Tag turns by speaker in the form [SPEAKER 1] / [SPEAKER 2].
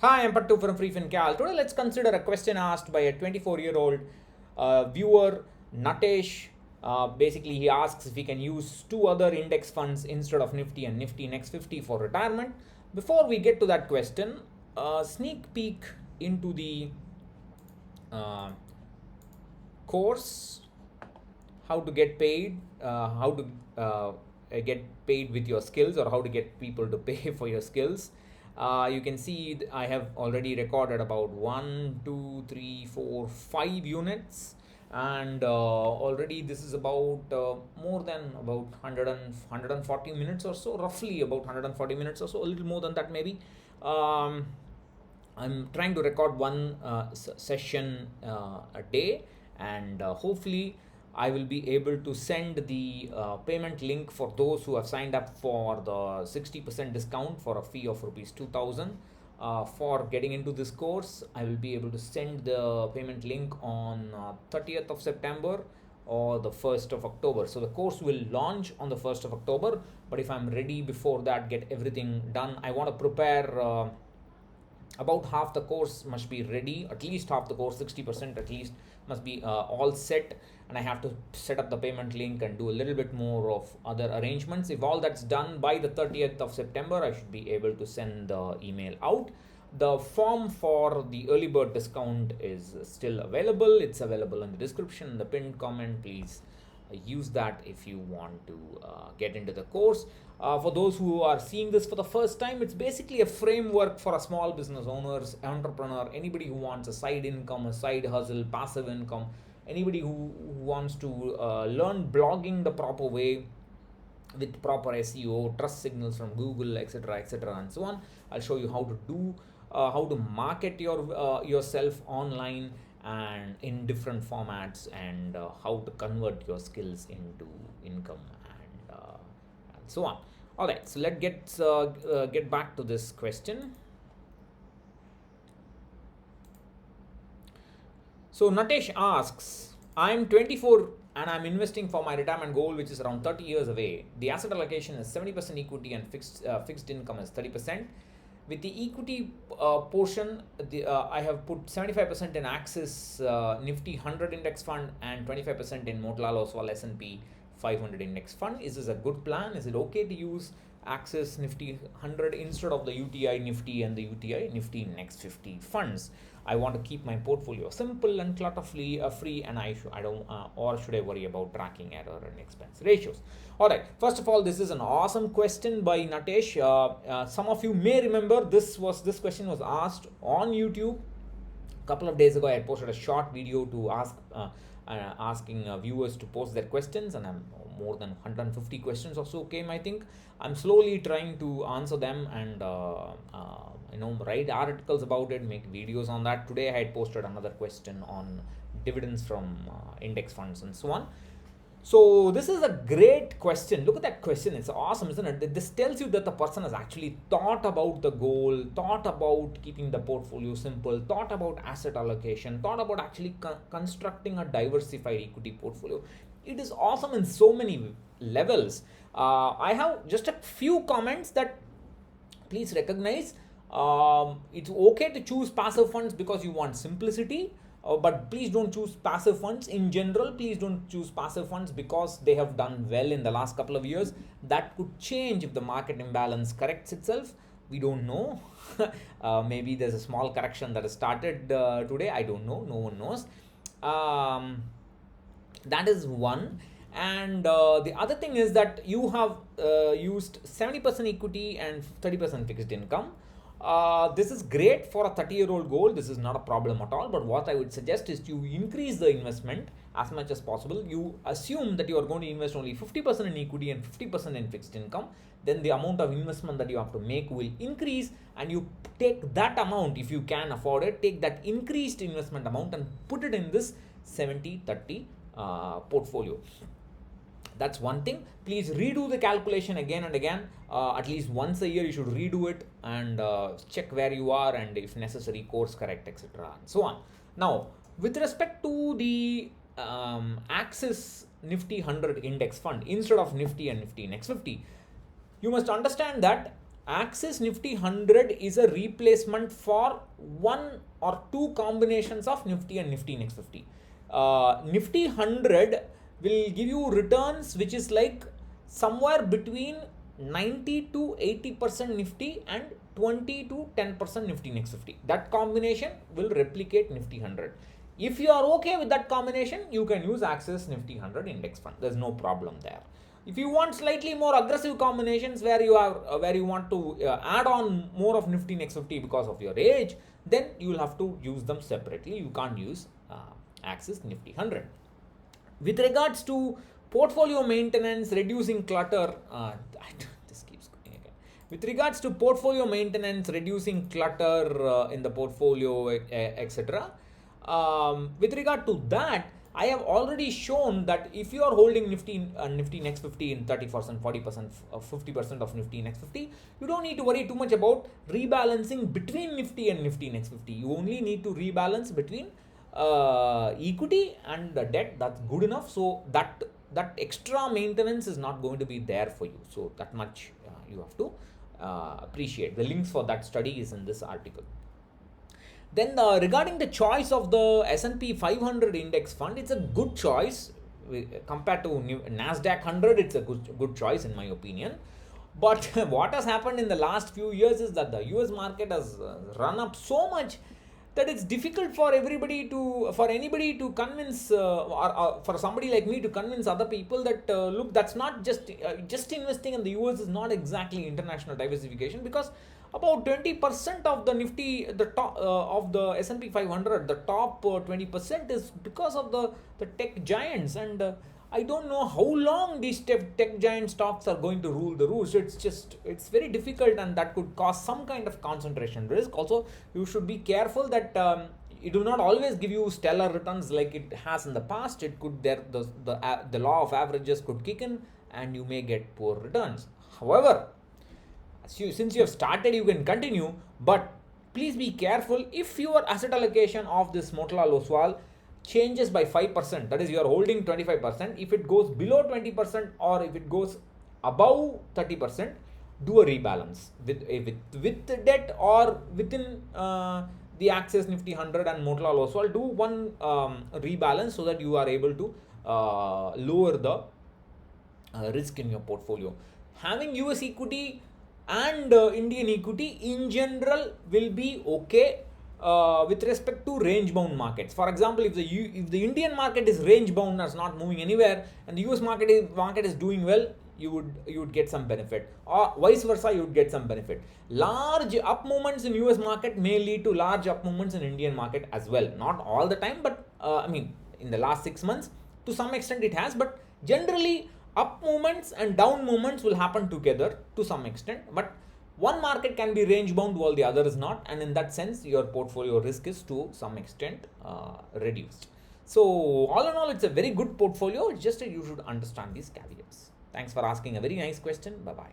[SPEAKER 1] Hi, I'm Pattu from freefincal. Today, let's consider a question asked by a 24-year-old viewer, Natesh. Basically, he asks if he can use two other index funds instead of Nifty and Nifty Next 50 for retirement. Before we get to that question, sneak peek into the uh, course, how to get paid, how to get paid with your skills, or how to get people to pay for your skills. You can see I have already recorded about 1, 2, 3, 4, 5 units, and already this is about more than about 140 minutes or so, roughly about 140 minutes or so, a little more than that maybe. um, I'm trying to record one session a day, and hopefully I will be able to send the payment link for those who have signed up for the 60% discount for a fee of rupees 2000 for getting into this course. I will be able to send the payment link on 30th of September or the 1st of October. So the course will launch on the 1st of October, but if I'm ready before that, get everything done, I want to prepare about half the course must be ready, at least half the course, 60% at least, must be all set, and I have to set up the payment link and do a little bit more of other arrangements. If all that's done by the 30th of September, I should be able to send the email out. The form for the early bird discount is still available. It's available in the description, the pinned comment. Please use that if you want to get into the course. For those who are seeing this for the first time, it's basically a framework for a small business owners, entrepreneur, anybody who wants a side income, a side hustle, passive income, anybody who wants to learn blogging the proper way with proper SEO, trust signals from Google, etc., and so on. I'll show you how to do, how to market yourself online and in different formats, and how to convert your skills into income, and so on. All right, so let's get back to this question. So Natesh asks, I'm 24 and I'm investing for my retirement goal, which is around 30 years away. The asset allocation is 70% equity and fixed income is 30%. With the equity portion, I have put 75% in Axis Nifty 100 index fund and 25% in Motilal Oswal S&P 500 index fund. Is this a good plan? Is it okay to use Axis Nifty 100 instead of the UTI Nifty and the UTI Nifty Next 50 funds? I want to keep my portfolio simple and clutter-free, and I don't, or should I worry about tracking error and expense ratios? All right. First of all, this is an awesome question by Natesh. Some of you may remember this question was asked on YouTube a couple of days ago. I had posted a short video to asking viewers to post their questions, and I'm more than 150 questions or so came, I think. I'm slowly trying to answer them and write articles about it, make videos on that. Today I had posted another question on dividends from index funds and so on. So this is a great question. Look at that question. It's awesome, isn't it? This tells you that the person has actually thought about the goal, thought about keeping the portfolio simple, thought about asset allocation, thought about actually constructing a diversified equity portfolio. It is awesome in so many levels. I have just a few comments that please recognize. It's okay to choose passive funds because you want simplicity. But please don't choose passive funds in general. Please don't choose passive funds because they have done well in the last couple of years. That could change if the market imbalance corrects itself. We don't know. Maybe there's a small correction that has started today. I don't know. No one knows. That is one. And the other thing is that you have used 70% equity and 30% fixed income. This is great for a 30-year-old goal. This is not a problem at all. But what I would suggest is you increase the investment as much as possible. You assume that you are going to invest only 50% in equity and 50% in fixed income. Then the amount of investment that you have to make will increase, and you take that amount, if you can afford it, take that increased investment amount and put it in this 70-30 portfolio. That's one thing. Please redo the calculation again and again. At least once a year you should redo it and check where you are, and if necessary course correct, etc., and so on. Now with respect to the Axis Nifty 100 index fund instead of Nifty and Nifty Next 50, you must understand that Axis Nifty 100 is a replacement for one or two combinations of Nifty and Nifty Next 50. Nifty 100 will give you returns which is like somewhere between 90 to 80% Nifty and 20 to 10% Nifty Next 50. That combination will replicate Nifty 100. If you are okay with that combination, you can use Axis Nifty 100 index fund. There's no problem there. If you want slightly more aggressive combinations where you want to add on more of Nifty Next 50 because of your age, then you will have to use them separately. You can't use Axis Nifty 100. With regards to portfolio maintenance, reducing clutter, this keeps going again. With regards to portfolio maintenance, reducing clutter in the portfolio, etc. With regard to that, I have already shown that if you are holding Nifty Next 50 in 30%, 40%, 50% of Nifty Next 50, you don't need to worry too much about rebalancing between Nifty and Nifty Next 50. You only need to rebalance between equity and the debt. That's good enough. So that extra maintenance is not going to be there for you. So that much you have to appreciate. The links for that study is in this article. Then regarding the choice of the S&P 500 index fund, it's a good choice compared to Nasdaq 100. It's a good choice in my opinion. But what has happened in the last few years is that the US market has run up so much that it's difficult for anybody to convince or for somebody like me to convince other people that look, that's not just investing in the US is not exactly international diversification, because about 20% of the Nifty, the top of the S&P 500, the top 20% is because of the tech giants, and I don't know how long these tech giant stocks are going to rule the roost. It's very difficult, and that could cause some kind of concentration risk. Also, you should be careful that it will not always give you stellar returns like it has in the past. It could the law of averages could kick in, and you may get poor returns. However, since you have started, you can continue, but please be careful if your asset allocation of this Motilal Oswal changes by 5%, that is, you are holding 25%. If it goes below 20% or if it goes above 30%, do a rebalance with the debt or within the Axis Nifty 100 and Motilal Oswal. Do one rebalance so that you are able to lower the risk in your portfolio. Having US equity and Indian equity in general will be okay with respect to range bound markets. For example, if the Indian market is range bound, is not moving anywhere, and the US market is doing well, you would get some benefit, or vice versa, you would get some benefit. Large up movements in US market may lead to large up movements in Indian market as well. Not all the time, but I mean, in the last 6 months to some extent it has, but generally up movements and down movements will happen together to some extent, but one market can be range bound while the other is not, and in that sense your portfolio risk is to some extent reduced. So all in all, it's a very good portfolio. It's just that you should understand these caveats. Thanks for asking a very nice question. Bye bye.